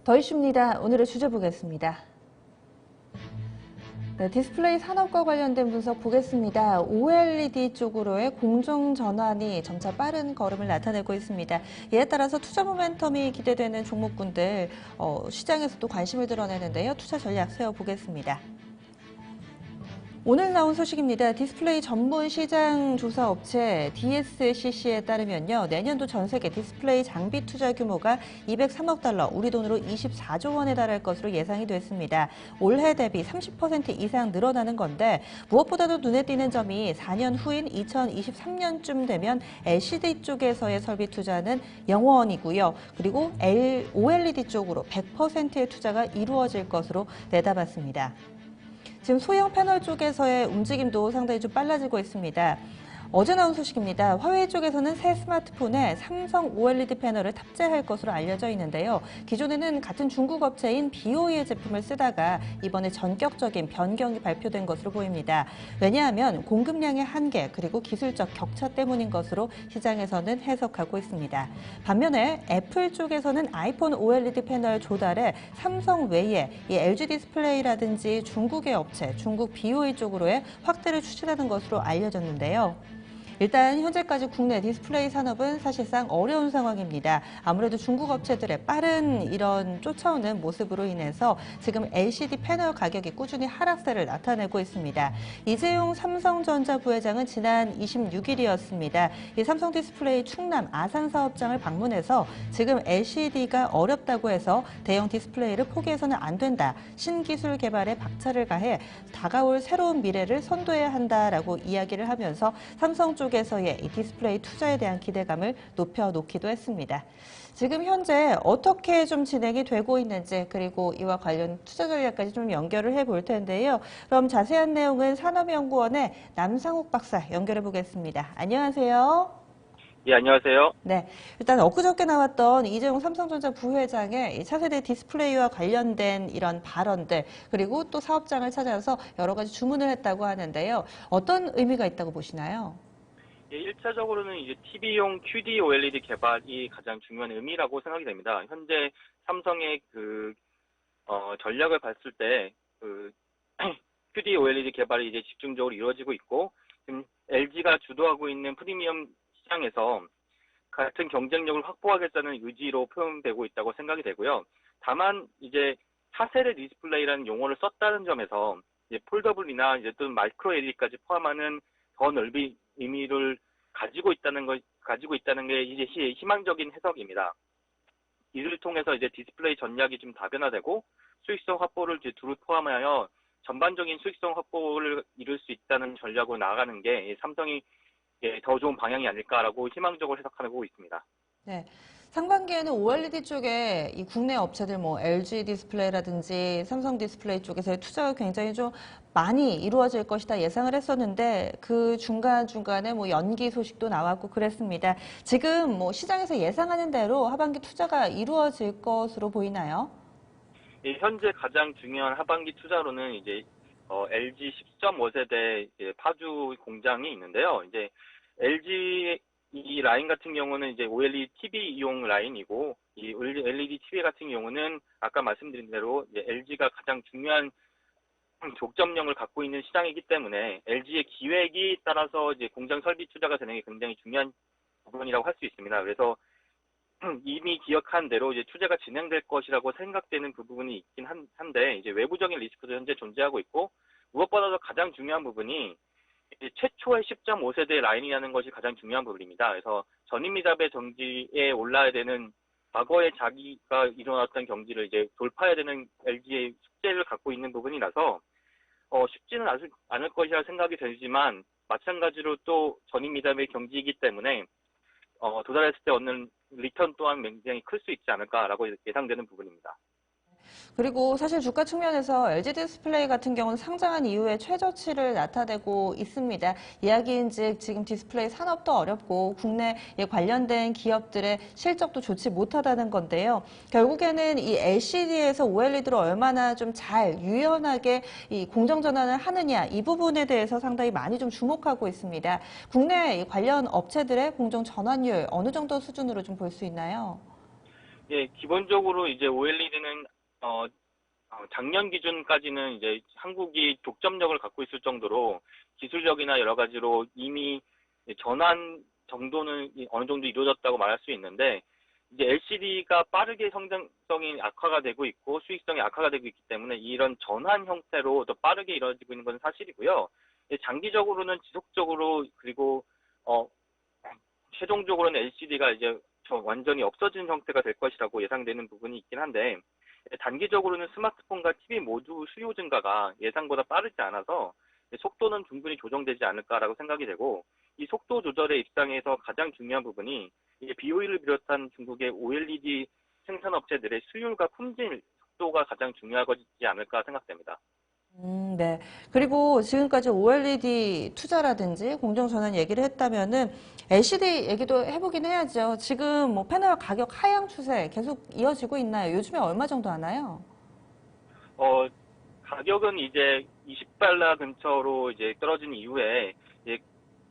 더 이슈입니다. 오늘의 주제 보겠습니다. 네, 디스플레이 산업과 관련된 분석 보겠습니다. OLED 쪽으로의 공정 전환이 점차 빠른 걸음을 나타내고 있습니다. 이에 따라서 투자 모멘텀이 기대되는 종목군들 시장에서도 관심을 드러내는데요. 투자 전략 세워보겠습니다. 오늘 나온 소식입니다. 디스플레이 전문 시장 조사 업체 DSCC에 따르면요. 내년도 전 세계 디스플레이 장비 투자 규모가 203억 달러, 우리 돈으로 24조 원에 달할 것으로 예상이 됐습니다. 올해 대비 30% 이상 늘어나는 건데 무엇보다도 눈에 띄는 점이 4년 후인 2023년쯤 되면 LCD 쪽에서의 설비 투자는 0원이고요. 그리고 OLED 쪽으로 100%의 투자가 이루어질 것으로 내다봤습니다. 지금 소형 패널 쪽에서의 움직임도 상당히 좀 빨라지고 있습니다. 어제 나온 소식입니다. 화웨이 쪽에서는 새 스마트폰에 삼성 OLED 패널을 탑재할 것으로 알려져 있는데요. 기존에는 같은 중국 업체인 BOE의 제품을 쓰다가 이번에 전격적인 변경이 발표된 것으로 보입니다. 왜냐하면 공급량의 한계 그리고 기술적 격차 때문인 것으로 시장에서는 해석하고 있습니다. 반면에 애플 쪽에서는 아이폰 OLED 패널 조달에 삼성 외에 이 LG 디스플레이라든지 중국의 업체, 중국 BOE 쪽으로의 확대를 추진하는 것으로 알려졌는데요. 일단 현재까지 국내 디스플레이 산업은 사실상 어려운 상황입니다. 아무래도 중국 업체들의 빠른 이런 쫓아오는 모습으로 인해서 지금 LCD 패널 가격이 꾸준히 하락세를 나타내고 있습니다. 이재용 삼성전자 부회장은 지난 26일이었습니다. 이 삼성 디스플레이 충남 아산 사업장을 방문해서 지금 LCD가 어렵다고 해서 대형 디스플레이를 포기해서는 안 된다. 신기술 개발에 박차를 가해 다가올 새로운 미래를 선도해야 한다라고 이야기를 하면서 삼성 쪽에서의 이 디스플레이 투자에 대한 기대감을 높여놓기도 했습니다. 지금 현재 어떻게 좀 진행이 되고 있는지 그리고 이와 관련 투자 전략까지 좀 연결을 해볼 텐데요. 그럼 자세한 내용은 산업연구원의 남상욱 박사 연결해 보겠습니다. 안녕하세요. 예, 안녕하세요. 네, 일단 엊그저께 나왔던 이재용 삼성전자 부회장의 차세대 디스플레이와 관련된 이런 발언들 그리고 또 사업장을 찾아서 여러 가지 주문을 했다고 하는데요. 어떤 의미가 있다고 보시나요? 예, 1차적으로는 이제 TV용 QD OLED 개발이 가장 중요한 의미라고 생각이 됩니다. 현재 삼성의 전략을 봤을 때 QD OLED 개발이 이제 집중적으로 이루어지고 있고 지금 LG가 주도하고 있는 프리미엄 시장에서 같은 경쟁력을 확보하겠다는 의지로 표현되고 있다고 생각이 되고요. 다만 이제 차세대 디스플레이라는 용어를 썼다는 점에서 이제 폴더블이나 이제 또 마이크로 LED까지 포함하는 더 넓은 의미를 가지고 있다는 게 이제 희망적인 해석입니다. 이를 통해서 이제 디스플레이 전략이 좀 다변화되고 수익성 확보를 이제 두루 포함하여 전반적인 수익성 확보를 이룰 수 있다는 전략으로 나아가는 게 삼성이 더 좋은 방향이 아닐까라고 희망적으로 해석하고 있습니다. 네. 상반기에는 OLED 쪽에 이 국내 업체들 뭐 LG 디스플레이라든지 삼성 디스플레이 쪽에서의 투자가 굉장히 좀 많이 이루어질 것이다 예상을 했었는데 그 중간중간에 뭐 연기 소식도 나왔고 그랬습니다. 지금 뭐 시장에서 예상하는 대로 하반기 투자가 이루어질 것으로 보이나요? 예, 현재 가장 중요한 하반기 투자로는 이제 LG 10.5세대 파주 공장이 있는데요. 이제 LG 이 라인 같은 경우는 이제 OLED TV용 라인이고 이 LED TV 같은 경우는 아까 말씀드린 대로 이제 LG가 가장 중요한 독점력을 갖고 있는 시장이기 때문에 LG의 기획이 따라서 이제 공장 설비 투자가 되는 게 굉장히 중요한 부분이라고 할 수 있습니다. 그래서 이미 기억한 대로 이제 투자가 진행될 것이라고 생각되는 부분이 있긴 한데 이제 외부적인 리스크도 현재 존재하고 있고 무엇보다도 가장 중요한 부분이 최초의 10.5세대 라인이라는 것이 가장 중요한 부분입니다. 그래서 전임미답의 경지에 올라야 되는 과거에 자기가 일어났던 경지를 이제 돌파해야 되는 LG의 숙제를 갖고 있는 부분이라서 쉽지는 않을 것이라 생각이 되지만 마찬가지로 또 전임미답의 경지이기 때문에 도달했을 때 얻는 리턴 또한 굉장히 클 수 있지 않을까라고 예상되는 부분입니다. 그리고 사실 주가 측면에서 LG 디스플레이 같은 경우는 상장한 이후에 최저치를 나타내고 있습니다. 이야기인즉 지금 디스플레이 산업도 어렵고 국내에 관련된 기업들의 실적도 좋지 못하다는 건데요. 결국에는 이 LCD에서 OLED로 얼마나 좀 잘 유연하게 이 공정 전환을 하느냐 이 부분에 대해서 상당히 많이 좀 주목하고 있습니다. 국내 관련 업체들의 공정 전환율 어느 정도 수준으로 좀 볼 수 있나요? 예, 기본적으로 이제 OLED는 작년 기준까지는 이제 한국이 독점력을 갖고 있을 정도로 기술력이나 여러 가지로 이미 전환 정도는 어느 정도 이루어졌다고 말할 수 있는데, 이제 LCD가 빠르게 성장성이 악화가 되고 있고 수익성이 악화가 되고 있기 때문에 이런 전환 형태로 더 빠르게 이루어지고 있는 건 사실이고요. 장기적으로는 지속적으로, 그리고 최종적으로는 LCD가 이제 완전히 없어지는 형태가 될 것이라고 예상되는 부분이 있긴 한데, 단기적으로는 스마트폰과 TV 모두 수요 증가가 예상보다 빠르지 않아서 속도는 충분히 조정되지 않을까라고 생각이 되고, 이 속도 조절의 입장에서 가장 중요한 부분이 이제 BOE를 비롯한 중국의 OLED 생산업체들의 수율과 품질 속도가 가장 중요하지 않을까 생각됩니다. 네. 그리고 지금까지 OLED 투자라든지 공정전환 얘기를 했다면은 LCD 얘기도 해보긴 해야죠. 지금 뭐 패널 가격 하향 추세 계속 이어지고 있나요? 요즘에 얼마 정도 하나요? 가격은 이제 20달러 근처로 이제 떨어진 이후에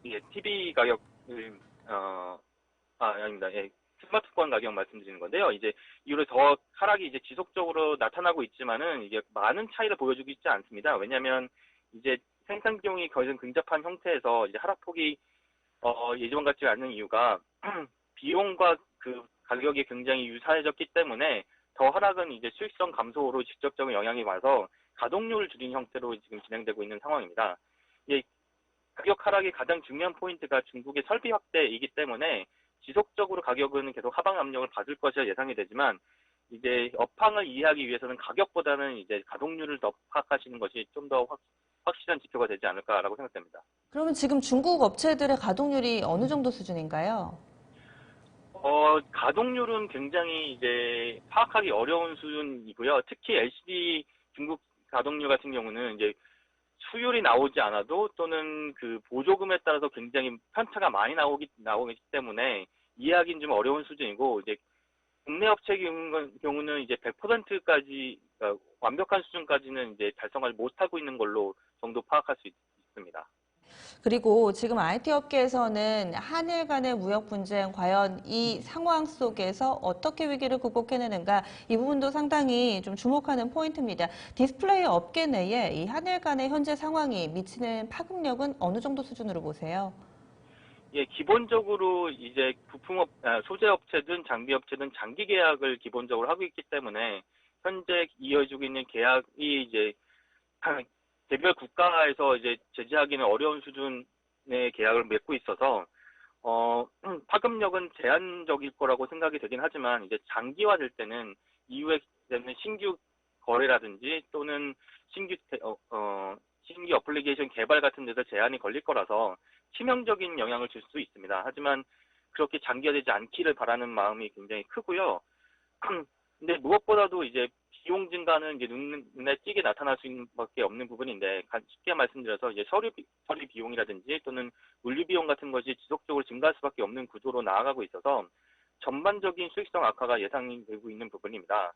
이제 TV 가격을 아닙니다. 예, 스마트폰 가격 말씀드리는 건데요. 이제 이후로 더 하락이 이제 지속적으로 나타나고 있지만은 이게 많은 차이를 보여주고 있지 않습니다. 왜냐하면 이제 생산 비용이 거의 근접한 형태에서 이제 하락폭이 예전 같지 않은 이유가 비용과 그 가격이 굉장히 유사해졌기 때문에 더 하락은 이제 수익성 감소로 직접적인 영향이 와서 가동률을 줄인 형태로 지금 진행되고 있는 상황입니다. 이 가격 하락의 가장 중요한 포인트가 중국의 설비 확대이기 때문에 지속적으로 가격은 계속 하방 압력을 받을 것이라 예상이 되지만, 이제 업황을 이해하기 위해서는 가격보다는 이제 가동률을 더 파악하시는 것이 좀 더 확실한 지표가 되지 않을까라고 생각됩니다. 그러면 지금 중국 업체들의 가동률이 어느 정도 수준인가요? 가동률은 굉장히 이제 파악하기 어려운 수준이고요. 특히 LCD 중국 가동률 같은 경우는 이제 수율이 나오지 않아도 또는 그 보조금에 따라서 굉장히 편차가 많이 나오기 때문에 이해하기는 좀 어려운 수준이고, 이제 국내 업체 경우는 이제 100%까지 완벽한 수준까지는 이제 달성하지 못하고 있는 걸로 정도 파악할 수 있습니다. 그리고 지금 IT 업계에서는 한일 간의 무역 분쟁 과연 이 상황 속에서 어떻게 위기를 극복해내는가 이 부분도 상당히 좀 주목하는 포인트입니다. 디스플레이 업계 내에 이 한일 간의 현재 상황이 미치는 파급력은 어느 정도 수준으로 보세요? 예, 기본적으로 이제 소재 업체든 장비 업체든 장기 계약을 기본적으로 하고 있기 때문에 현재 이어지고 있는 계약이 이제 개별 국가에서 이제 제재하기는 어려운 수준의 계약을 맺고 있어서 파급력은 제한적일 거라고 생각이 되긴 하지만, 이제 장기화될 때는 이후에 되는 신규 거래라든지 또는 신규 어플리케이션 개발 같은 데서 제한이 걸릴 거라서 치명적인 영향을 줄 수 있습니다. 하지만 그렇게 장기화되지 않기를 바라는 마음이 굉장히 크고요. 근데 무엇보다도 이제 비용 증가는 이제 눈에 띄게 나타날 수밖에 없는 부분인데, 쉽게 말씀드려서 이제 처리 비용이라든지 또는 물류 비용 같은 것이 지속적으로 증가할 수밖에 없는 구조로 나아가고 있어서 전반적인 수익성 악화가 예상이 되고 있는 부분입니다.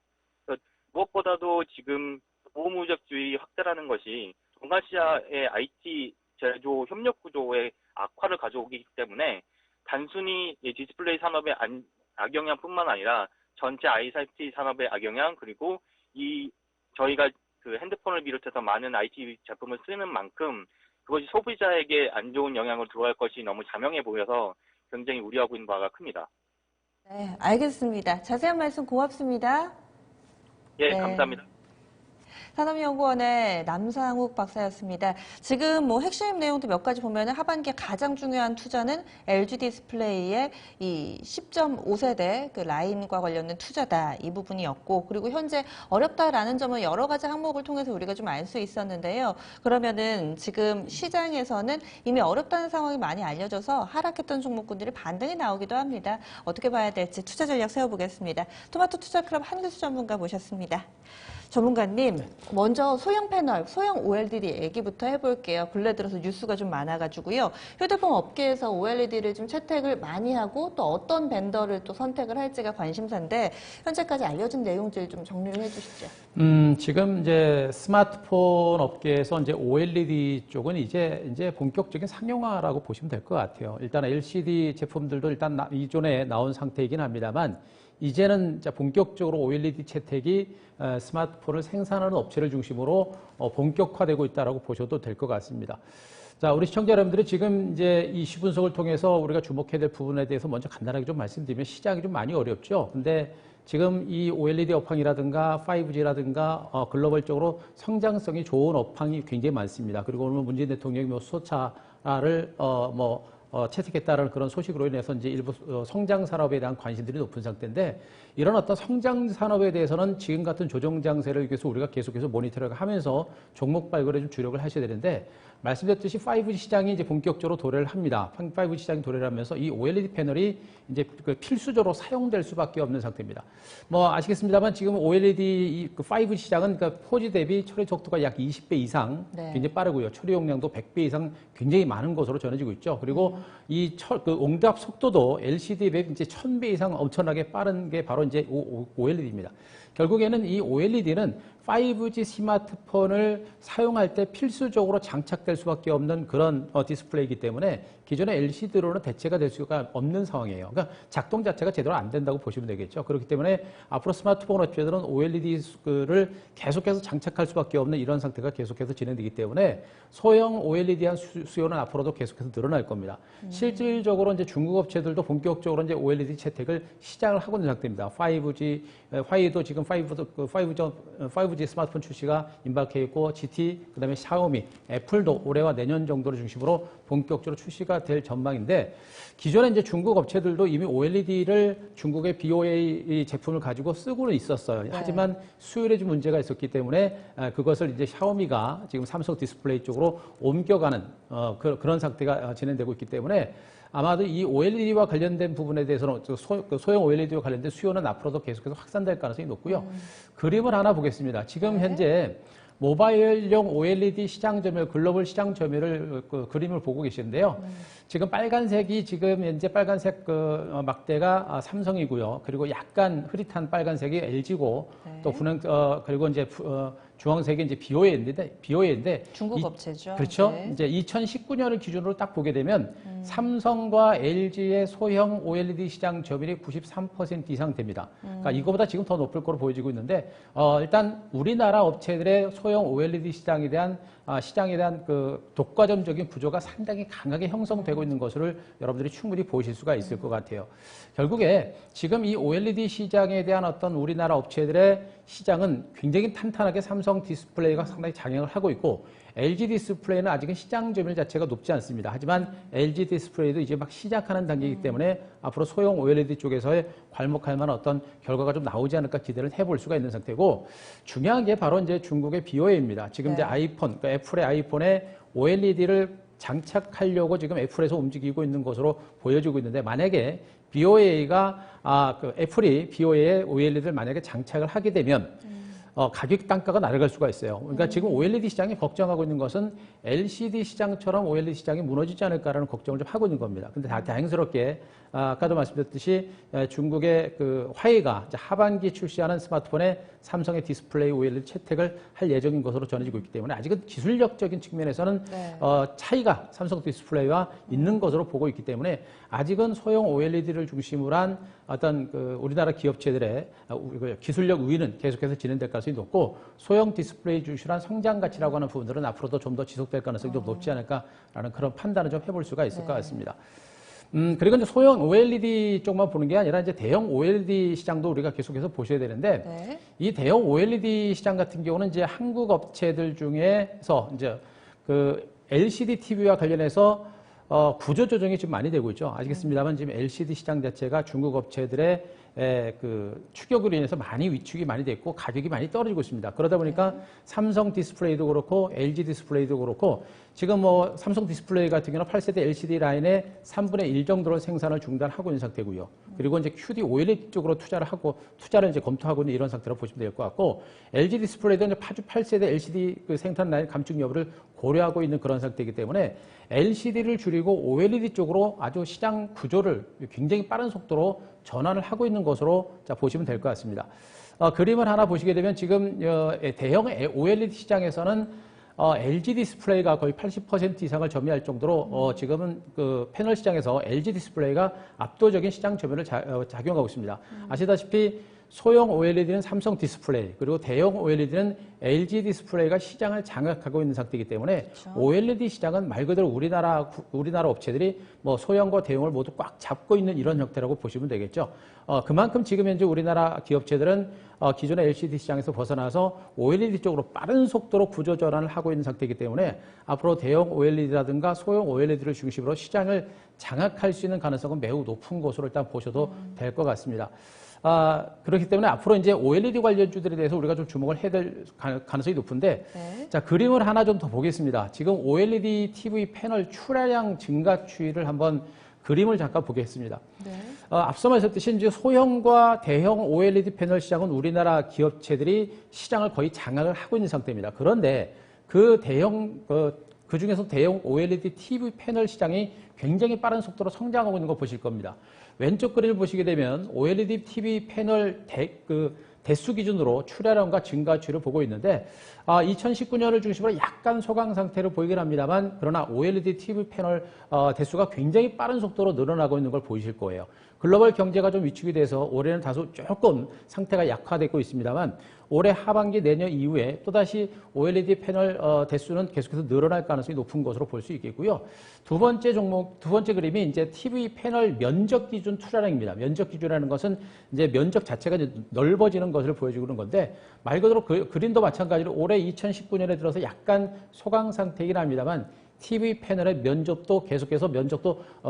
무엇보다도 지금 보호무역주의 확대라는 것이 동아시아의 IT 제조 협력 구조의 악화를 가져오기 때문에 단순히 디스플레이 산업의 악영향뿐만 아니라 전체 ICT 산업의 악영향, 그리고 저희가 그 핸드폰을 비롯해서 많은 IT 제품을 쓰는 만큼 그것이 소비자에게 안 좋은 영향을 들어갈 것이 너무 자명해 보여서 굉장히 우려하고 있는 바가 큽니다. 네, 알겠습니다. 자세한 말씀 고맙습니다. 예, 네. 감사합니다. 산업연구원의 남상욱 박사였습니다. 지금 뭐 핵심 내용도 몇 가지 보면 하반기에 가장 중요한 투자는 LG 디스플레이의 이 10.5세대 그 라인과 관련된 투자다. 이 부분이었고, 그리고 현재 어렵다라는 점은 여러 가지 항목을 통해서 우리가 좀 알 수 있었는데요. 그러면은 지금 시장에서는 이미 어렵다는 상황이 많이 알려져서 하락했던 종목군들이 반등이 나오기도 합니다. 어떻게 봐야 될지 투자 전략 세워보겠습니다. 토마토 투자클럽 한규수 전문가 모셨습니다. 전문가님, 먼저 소형 패널, 소형 OLED 얘기부터 해볼게요. 근래 들어서 뉴스가 좀 많아가지고요. 휴대폰 업계에서 OLED를 좀 채택을 많이 하고 또 어떤 벤더를 또 선택을 할지가 관심사인데 현재까지 알려진 내용들 좀 정리를 해주시죠. 지금 이제 스마트폰 업계에서 이제 OLED 쪽은 이제 본격적인 상용화라고 보시면 될 것 같아요. 일단 LCD 제품들도 일단 이전에 나온 상태이긴 합니다만 이제는 본격적으로 OLED 채택이 스마트폰을 생산하는 업체를 중심으로 본격화되고 있다라고 보셔도 될 것 같습니다. 자, 우리 시청자 여러분들이 지금 이제 이 시분석을 통해서 우리가 주목해야 될 부분에 대해서 먼저 간단하게 좀 말씀드리면 시장이 좀 많이 어렵죠. 근데 지금 이 OLED 업황이라든가 5G라든가 글로벌적으로 성장성이 좋은 업황이 굉장히 많습니다. 그리고 오늘 문재인 대통령이 수소차를 채택했다는 그런 소식으로 인해서 이제 일부 성장 산업에 대한 관심들이 높은 상태인데 이런 어떤 성장 산업에 대해서는 지금 같은 조정 장세를 위해서 우리가 계속해서 모니터링 하면서 종목 발굴에 좀 주력을 하셔야 되는데 말씀드렸듯이 5G 시장이 이제 본격적으로 도래를 합니다. 5G 시장이 도래를 하면서 이 OLED 패널이 이제 필수적으로 사용될 수밖에 없는 상태입니다. 뭐 아시겠습니다만 지금 OLED 5G 시장은 그러니까 4G 대비 처리 속도가 약 20배 이상 굉장히 빠르고요. 처리 용량도 100배 이상 굉장히 많은 것으로 전해지고 있죠. 그리고 이 응답 속도도 LCD 대비 이제 1000배 이상 엄청나게 빠른 게 바로 이제 OLED입니다. 결국에는 이 OLED는 5G 스마트폰을 사용할 때 필수적으로 장착될 수밖에 없는 그런 디스플레이이기 때문에 기존의 LCD로는 대체가 될 수가 없는 상황이에요. 그러니까 작동 자체가 제대로 안 된다고 보시면 되겠죠. 그렇기 때문에 앞으로 스마트폰 업체들은 OLED를 계속해서 장착할 수밖에 없는 이런 상태가 계속해서 진행되기 때문에 소형 OLED한 수요는 앞으로도 계속해서 늘어날 겁니다. 실질적으로 이제 중국 업체들도 본격적으로 이제 OLED 채택을 시작을 하고 있는 상태입니다. 5G, 화이도 지금 5G 스마트폰 출시가 임박해 있고 GT, 그다음에 샤오미, 애플도 올해와 내년 정도를 중심으로 본격적으로 출시가 될 전망인데 기존에 이제 중국 업체들도 이미 OLED를 중국의 BOA 제품을 가지고 쓰고는 있었어요. 네. 하지만 수율에 좀 문제가 있었기 때문에 그것을 이제 샤오미가 지금 삼성 디스플레이 쪽으로 옮겨가는 그런 상태가 진행되고 있기 때문에 아마도 이 OLED와 관련된 부분에 대해서는 소형 OLED와 관련된 수요는 앞으로도 계속해서 확산될 가능성이 높고요. 그림을 하나 보겠습니다. 지금 현재 모바일용 OLED 시장 점유율, 글로벌 시장 점유율 그림을 보고 계시는데요. 지금 빨간색이 지금 현재 빨간색 막대가 삼성이고요. 그리고 약간 흐릿한 빨간색이 LG고 또 그리고 이제 주황색이 이제 BOA인데 중국 업체죠. 그렇죠. 네. 이제 2019년을 기준으로 딱 보게 되면 삼성과 LG의 소형 OLED 시장 점유율이 93% 이상 됩니다. 그러니까 이거보다 지금 더 높을 거로 보여지고 있는데 일단 우리나라 업체들의 소형 OLED 시장에 대한 그 독과점적인 구조가 상당히 강하게 형성되고 있는 것을 여러분들이 충분히 보실 수가 있을 것 같아요. 결국에 지금 이 OLED 시장에 대한 어떤 우리나라 업체들의 시장은 굉장히 탄탄하게 삼성 디스플레이가 상당히 장악을 하고 있고 LG 디스플레이는 아직은 시장 점유율 자체가 높지 않습니다. 하지만 LG 디스플레이도 이제 막 시작하는 단계이기 때문에 앞으로 소형 OLED 쪽에서의 괄목할 만한 어떤 결과가 좀 나오지 않을까 기대를 해볼 수가 있는 상태고 중요한 게 바로 이제 중국의 BOA입니다. 지금 이제 아이폰, 그러니까 애플의 아이폰에 OLED를 장착하려고 지금 애플에서 움직이고 있는 것으로 보여지고 있는데 만약에 BOA가 애플이 BOA에 OLED를 만약에 장착을 하게 되면 가격 단가가 날아갈 수가 있어요. 그러니까 지금 OLED 시장이 걱정하고 있는 것은 LCD 시장처럼 OLED 시장이 무너지지 않을까라는 걱정을 좀 하고 있는 겁니다. 근데 다행스럽게 아까도 말씀드렸듯이 중국의 그 화웨이가 하반기 출시하는 스마트폰에 삼성의 디스플레이 OLED 채택을 할 예정인 것으로 전해지고 있기 때문에 아직은 기술력적인 측면에서는 차이가 삼성 디스플레이와 있는 것으로 보고 있기 때문에 아직은 소형 OLED를 중심으로 한 어떤 그 우리나라 기업체들의 기술력 우위는 계속해서 진행될 가능성이 높고 소형 디스플레이 중심한 성장 가치라고 하는 부분들은 앞으로도 좀 더 지속될 가능성이 좀 높지 않을까라는 그런 판단을 좀 해볼 수가 있을 것 같습니다. 그리고 이제 소형 OLED 쪽만 보는 게 아니라 이제 대형 OLED 시장도 우리가 계속해서 보셔야 되는데 이 대형 OLED 시장 같은 경우는 이제 한국 업체들 중에서 이제 그 LCD TV와 관련해서 구조 조정이 지금 많이 되고 있죠. 아시겠습니다만 지금 LCD 시장 자체가 중국 업체들의 그 추격으로 인해서 많이 위축이 많이 됐고 가격이 많이 떨어지고 있습니다. 그러다 보니까 삼성 디스플레이도 그렇고 LG 디스플레이도 그렇고 지금 뭐 삼성 디스플레이 같은 경우는 8세대 LCD 라인의 3분의 1 정도로 생산을 중단하고 있는 상태고요. 그리고 이제 QD OLED 쪽으로 투자를 이제 검토하고 있는 이런 상태로 보시면 될 것 같고 LG 디스플레이도 이제 8세대 LCD 그 생산 라인 감축 여부를 고려하고 있는 그런 상태이기 때문에 LCD를 줄이고 OLED 쪽으로 아주 시장 구조를 굉장히 빠른 속도로 전환을 하고 있는 것으로 보시면 될 것 같습니다. 그림을 하나 보시게 되면 지금 대형 OLED 시장에서는 LG 디스플레이가 거의 80% 이상을 점유할 정도로 지금은 그 패널 시장에서 LG 디스플레이가 압도적인 시장 점유를 작용하고 있습니다. 아시다시피 소형 OLED는 삼성 디스플레이, 그리고 대형 OLED는 LG 디스플레이가 시장을 장악하고 있는 상태이기 때문에 그렇죠. OLED 시장은 말 그대로 우리나라 업체들이 뭐 소형과 대형을 모두 꽉 잡고 있는 이런 형태라고 보시면 되겠죠. 그만큼 지금 현재 우리나라 기업체들은 기존의 LCD 시장에서 벗어나서 OLED 쪽으로 빠른 속도로 구조 전환을 하고 있는 상태이기 때문에 앞으로 대형 OLED라든가 소형 OLED를 중심으로 시장을 장악할 수 있는 가능성은 매우 높은 것으로 일단 보셔도 될 것 같습니다. 그렇기 때문에 앞으로 이제 OLED 관련주들에 대해서 우리가 좀 주목을 해야 될 가능성이 높은데, 네. 자, 그림을 하나 좀 더 보겠습니다. 지금 OLED TV 패널 출하량 증가 추이를 한번 그림을 잠깐 보겠습니다. 네. 앞서 말씀드렸듯이 이제 소형과 대형 OLED 패널 시장은 우리나라 기업체들이 시장을 거의 장악을 하고 있는 상태입니다. 그런데 그 중에서 대형 OLED TV 패널 시장이 굉장히 빠른 속도로 성장하고 있는 거 보실 겁니다. 왼쪽 그림을 보시게 되면 OLED TV 패널 대수 기준으로 출하량과 증가 추이를 보고 있는데 2019년을 중심으로 약간 소강 상태를 보이긴 합니다만, 그러나 OLED TV 패널 대수가 굉장히 빠른 속도로 늘어나고 있는 걸 보이실 거예요. 글로벌 경제가 좀 위축이 돼서 올해는 다소 조금 상태가 약화되고 있습니다만, 올해 하반기 내년 이후에 또다시 OLED 패널 대수는 계속해서 늘어날 가능성이 높은 것으로 볼 수 있겠고요. 두 번째 그림이 이제 TV 패널 면적 기준 출하량입니다. 면적 기준이라는 것은 이제 면적 자체가 이제 넓어지는 것을 보여주고 있는 건데, 말 그대로 그림도 마찬가지로 올해 2019년에 들어서 약간 소강 상태이긴 합니다만, TV 패널의 면적도 계속해서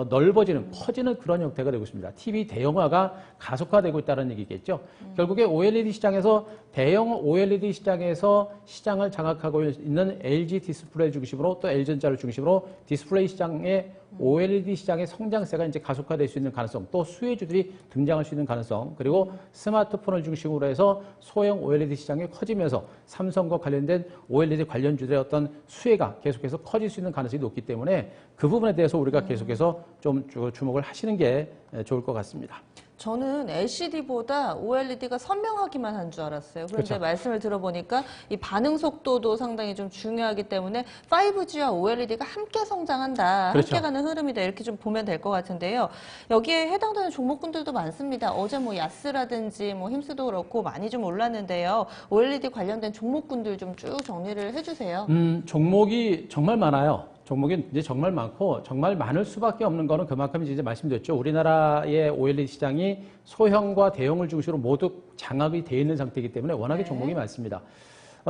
넓어지는, 커지는 그런 형태가 되고 있습니다. TV 대형화가 가속화되고 있다는 얘기겠죠. 결국에 OLED 시장에서, 대형 OLED 시장에서 시장을 장악하고 있는 LG 디스플레이 중심으로, 또 LG전자를 중심으로 디스플레이 시장의 OLED 시장의 성장세가 이제 가속화될 수 있는 가능성, 또 수혜주들이 등장할 수 있는 가능성, 그리고 스마트폰을 중심으로 해서 소형 OLED 시장이 커지면서 삼성과 관련된 OLED 관련주들의 어떤 수혜가 계속해서 커질 수 있는 가능성이 높기 때문에 그 부분에 대해서 우리가 계속해서 좀 주목을 하시는 게 좋을 것 같습니다. 저는 LCD보다 OLED가 선명하기만 한 줄 알았어요. 그런데 그렇죠. 말씀을 들어보니까 이 반응 속도도 상당히 좀 중요하기 때문에 5G와 OLED가 함께 성장한다, 그렇죠. 함께 가는 흐름이다, 이렇게 좀 보면 될 것 같은데요. 여기에 해당되는 종목군들도 많습니다. 어제 뭐 야스라든지 뭐 힘스도 그렇고 많이 좀 올랐는데요. OLED 관련된 종목군들 좀 쭉 정리를 해주세요. 종목이 정말 많아요. 종목이 이제 정말 많고, 정말 많을 수밖에 없는 거는 그만큼 이제 말씀드렸죠. 우리나라의 OLED 시장이 소형과 대형을 중심으로 모두 장악이 되어 있는 상태이기 때문에 워낙에 종목이 많습니다.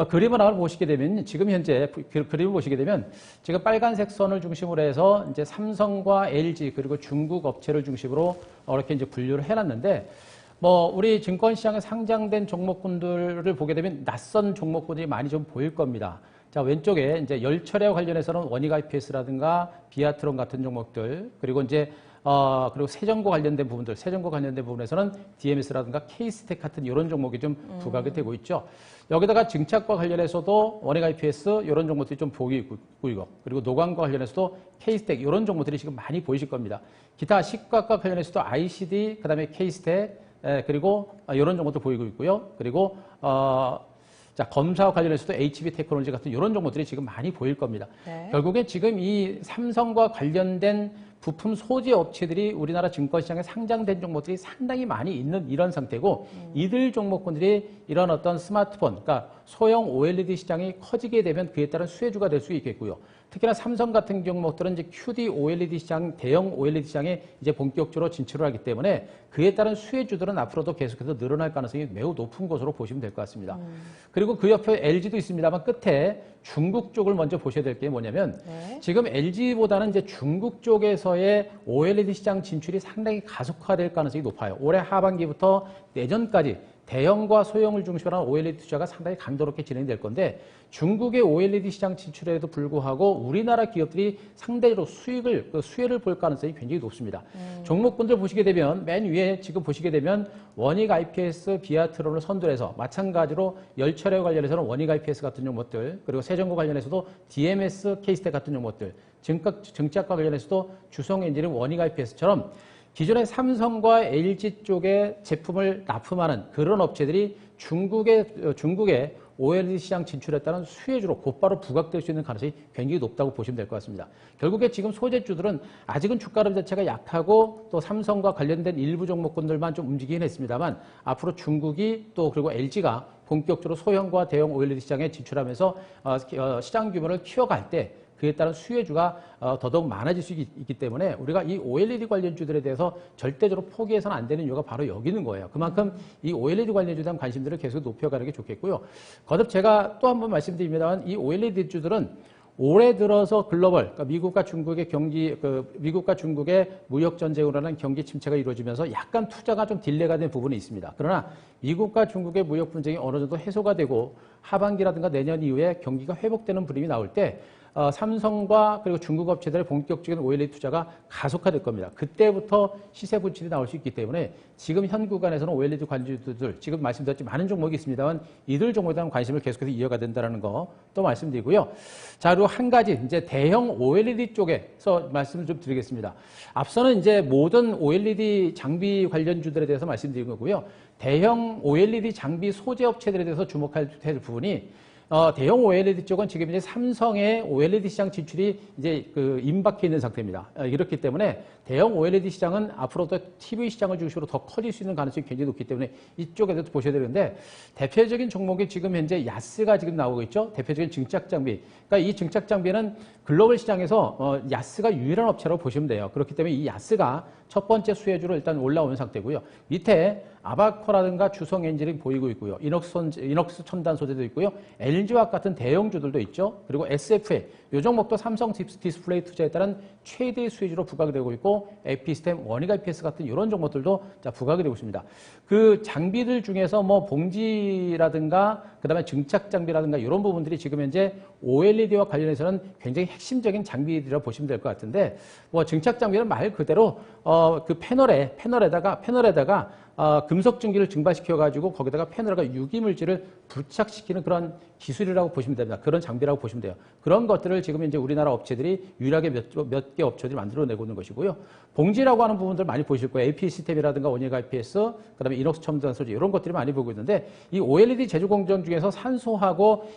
그림을 하나 보시게 되면, 지금 현재 그림을 보시게 되면, 지금 빨간색 선을 중심으로 해서 이제 삼성과 LG 그리고 중국 업체를 중심으로 이렇게 이제 분류를 해놨는데, 우리 증권시장에 상장된 종목군들을 보게 되면 낯선 종목군들이 많이 좀 보일 겁니다. 자, 왼쪽에 이제 열처리와 관련해서는 원익 IPS라든가 비아트론 같은 종목들, 그리고 이제 그리고 세정과 관련된 부분에서는 DMS라든가 K스택 같은 이런 종목이 좀 부각이 되고 있죠. 여기다가 증착과 관련해서도 원익 IPS 이런 종목들이 좀 보이고, 그리고 노광과 관련해서도 K스택 이런 종목들이 지금 많이 보이실 겁니다. 기타 식과과 관련해서도 ICD, 그다음에 K스택, 그리고 이런 종목도 보이고 있고요. 그리고 자, 검사와 관련해서도 HB 테크놀로지 같은 이런 종목들이 지금 많이 보일 겁니다. 네. 결국에 지금 이 삼성과 관련된 부품 소재 업체들이 우리나라 증권시장에 상장된 종목들이 상당히 많이 있는 이런 상태고, 이들 종목군들이 이런 어떤 스마트폰, 그러니까 소형 OLED 시장이 커지게 되면 그에 따른 수혜주가 될 수 있겠고요. 특히나 삼성 같은 종목들은 이제 QD OLED 시장, 대형 OLED 시장에 이제 본격적으로 진출을 하기 때문에 그에 따른 수혜주들은 앞으로도 계속해서 늘어날 가능성이 매우 높은 것으로 보시면 될 것 같습니다. 그리고 그 옆에 LG도 있습니다만 끝에 중국 쪽을 먼저 보셔야 될 게 뭐냐면, 네. 지금 LG보다는 이제 중국 쪽에서의 OLED 시장 진출이 상당히 가속화될 가능성이 높아요. 올해 하반기부터 내년까지 대형과 소형을 중심으로 한 OLED 투자가 상당히 강도롭게 진행될 건데, 중국의 OLED 시장 진출에도 불구하고 우리나라 기업들이 상대적으로 수혜를 볼 가능성이 굉장히 높습니다. 종목군들 보시게 되면 맨 위에 지금 보시게 되면 원익 IPS, 비아트론을 선두해서, 마찬가지로 열처리와 관련해서는 원익 IPS 같은 종목들, 그리고 세정과 관련해서도 DMS, K스택 같은 종목들, 증착과 관련해서도 주성 엔지니어링, 원익 IPS처럼 기존의 삼성과 LG 쪽의 제품을 납품하는 그런 업체들이 중국의 OLED 시장 진출에 따른 수혜주로 곧바로 부각될 수 있는 가능성이 굉장히 높다고 보시면 될 것 같습니다. 결국에 지금 소재주들은 아직은 주가 흐름 자체가 약하고 또 삼성과 관련된 일부 종목군들만 좀 움직이긴 했습니다만 앞으로 중국이 또 그리고 LG가 본격적으로 소형과 대형 OLED 시장에 진출하면서 시장 규모를 키워갈 때 그에 따른 수혜주가 더더욱 많아질 수 있기 때문에 우리가 이 OLED 관련주들에 대해서 절대적으로 포기해서는 안 되는 이유가 바로 여기 있는 거예요. 그만큼 이 OLED 관련주에 대한 관심들을 계속 높여가는 게 좋겠고요. 거듭 제가 또 한 번 말씀드립니다만 이 OLED주들은 올해 들어서 글로벌, 그러니까 미국과 중국의 미국과 중국의 무역 전쟁으로 인한 경기 침체가 이루어지면서 약간 투자가 좀 딜레이가 된 부분이 있습니다. 그러나 미국과 중국의 무역 분쟁이 어느 정도 해소가 되고 하반기라든가 내년 이후에 경기가 회복되는 그림이 나올 때 삼성과 그리고 중국 업체들의 본격적인 OLED 투자가 가속화될 겁니다. 그때부터 시세 분출이 나올 수 있기 때문에 지금 현 구간에서는 OLED 관주들 지금 말씀드렸지 많은 종목이 있습니다만 이들 종목에 대한 관심을 계속해서 이어가야 된다는 거 또 말씀드리고요. 자, 그리고 한 가지 이제 대형 OLED 쪽에서 말씀을 좀 드리겠습니다. 앞서는 이제 모든 OLED 장비 관련주들에 대해서 말씀드린 거고요. 대형 OLED 장비 소재 업체들에 대해서 주목할 부분이 대형 OLED 쪽은 지금 이제 삼성의 OLED 시장 진출이 이제 임박해 있는 상태입니다. 이렇기 때문에 대형 OLED 시장은 앞으로도 TV 시장을 중심으로 더 커질 수 있는 가능성이 굉장히 높기 때문에 이쪽에도 보셔야 되는데 대표적인 종목이 지금 현재 야스가 지금 나오고 있죠. 대표적인 증착 장비. 그러니까 이 증착 장비는 글로벌 시장에서 야스가 유일한 업체라고 보시면 돼요. 그렇기 때문에 이 야스가 첫 번째 수혜주로 일단 올라오는 상태고요. 밑에 아바코라든가 주성 엔진이 보이고 있고요. 이녹스 첨단 소재도 있고요. LG화학 같은 대형주들도 있죠. 그리고 SFA, 이 종목도 삼성 디스플레이 투자에 따른 최대의 수혜주로 부각이 되고 있고 에피스템, 원익 IPS 같은 이런 종목들도 부각이 되고 있습니다. 그 장비들 중에서 뭐 봉지라든가 그다음에 증착 장비라든가 이런 부분들이 지금 현재 OLED와 관련해서는 굉장히 핵심적인 장비들이라고 보시면 될 것 같은데 뭐 증착 장비는 말 그대로 그 패널에다가 금속 증기를 증발시켜가지고 거기다가 패널과 유기물질을 부착시키는 그런 기술이라고 보시면 됩니다. 그런 장비라고 보시면 돼요. 그런 것들을 지금 이제 우리나라 업체들이 유일하게 몇 개 업체들이 만들어내고 있는 것이고요. 봉지라고 하는 부분들 많이 보실 거예요. AP 시스템이라든가 원익 IPS, 그다음에 이녹스 첨단 소재 이런 것들이 많이 보고 있는데 이 OLED 제조 공정 중에서 산소하고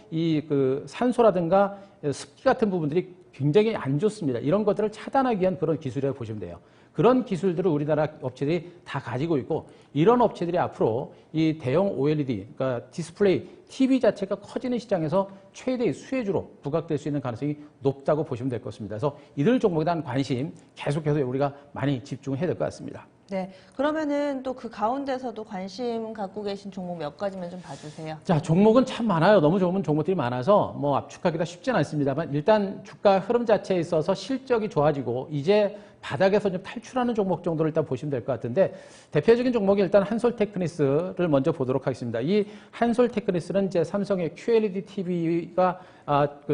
산소라든가 습기 같은 부분들이 굉장히 안 좋습니다. 이런 것들을 차단하기 위한 그런 기술이라고 보시면 돼요. 그런 기술들을 우리나라 업체들이 다 가지고 있고 이런 업체들이 앞으로 이 대형 OLED, 그러니까 디스플레이, TV 자체가 커지는 시장에서 최대의 수혜주로 부각될 수 있는 가능성이 높다고 보시면 될 것 같습니다. 그래서 이들 종목에 대한 관심 계속해서 우리가 많이 집중해야 될 것 같습니다. 네, 그러면은 또 그 가운데서도 관심 갖고 계신 종목 몇 가지만 좀 봐주세요. 자, 종목은 참 많아요. 너무 좋은 종목들이 많아서 뭐 압축하기가 쉽지는 않습니다만 일단 주가 흐름 자체에 있어서 실적이 좋아지고 이제 바닥에서 좀 탈출하는 종목 정도를 일단 보시면 될 것 같은데 대표적인 종목이 일단 한솔테크니스를 먼저 보도록 하겠습니다. 이 한솔테크니스는 이제 삼성의 QLED TV가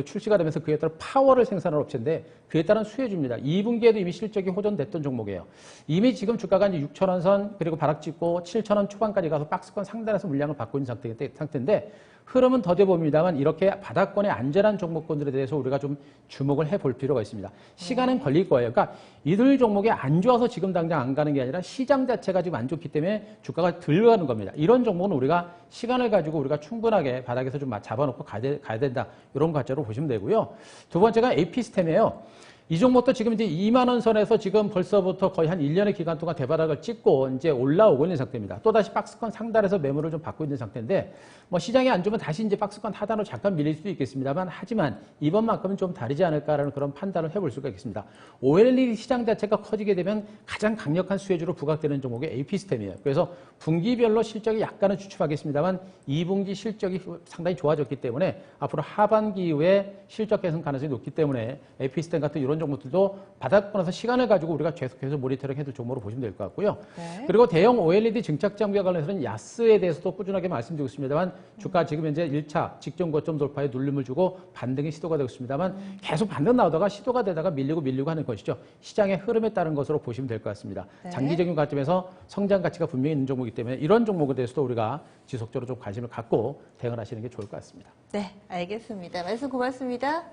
출시가 되면서 그에 따른 파워를 생산하는 업체인데 그에 따른 수혜주입니다. 2분기에도 이미 실적이 호전됐던 종목이에요. 이미 지금 주가가 이제 6,000원 선 그리고 바닥 찍고 7,000원 초반까지 가서 박스권 상단에서 물량을 받고 있는 상태인데 흐름은 더뎌 봅니다만 이렇게 바닥권의 안전한 종목군들에 대해서 우리가 좀 주목을 해볼 필요가 있습니다. 시간은 걸릴 거예요. 그러니까 이들 종목이 안 좋아서 지금 당장 안 가는 게 아니라 시장 자체가 지금 안 좋기 때문에 주가가 들어가는 겁니다. 이런 종목은 우리가 시간을 가지고 우리가 충분하게 바닥에서 좀 잡아놓고 가야 된다. 이런 관점으로 보시면 되고요. 두 번째가 AP스템이에요. 이 종목도 지금 이제 2만 원 선에서 지금 벌써부터 거의 한 1년의 기간 동안 대바닥을 찍고 이제 올라오고 있는 상태입니다. 또다시 박스권 상단에서 매물을 좀 받고 있는 상태인데 뭐 시장이 안 좋으면 다시 이제 박스권 하단으로 잠깐 밀릴 수도 있겠습니다만 하지만 이번만큼은 좀 다르지 않을까라는 그런 판단을 해볼 수가 있겠습니다. OLED 시장 자체가 커지게 되면 가장 강력한 수혜주로 부각되는 종목이 AP스템이에요. 그래서 분기별로 실적이 약간은 주춤하겠습니다만 2분기 실적이 상당히 좋아졌기 때문에 앞으로 하반기 이후에 실적 개선 가능성이 높기 때문에 AP스템 같은 이런 종목들도 바닥권에서 시간을 가지고 우리가 계속해서 모니터링 해둘 종목으로 보시면 될 것 같고요. 네. 그리고 대형 OLED 증착 장비와 관련해서는 야스에 대해서도 꾸준하게 말씀드리고 있습니다만 주가 지금 현재 1차 직전 고점 돌파에 눌림을 주고 반등의 시도가 되고 있습니다만 계속 반등 나오다가 시도가 되다가 밀리고 하는 것이죠. 시장의 흐름에 따른 것으로 보시면 될 것 같습니다. 네. 장기적인 관점에서 성장 가치가 분명히 있는 종목이기 때문에 이런 종목에 대해서도 우리가 지속적으로 좀 관심을 갖고 대응을 하시는 게 좋을 것 같습니다. 네, 알겠습니다. 말씀 고맙습니다.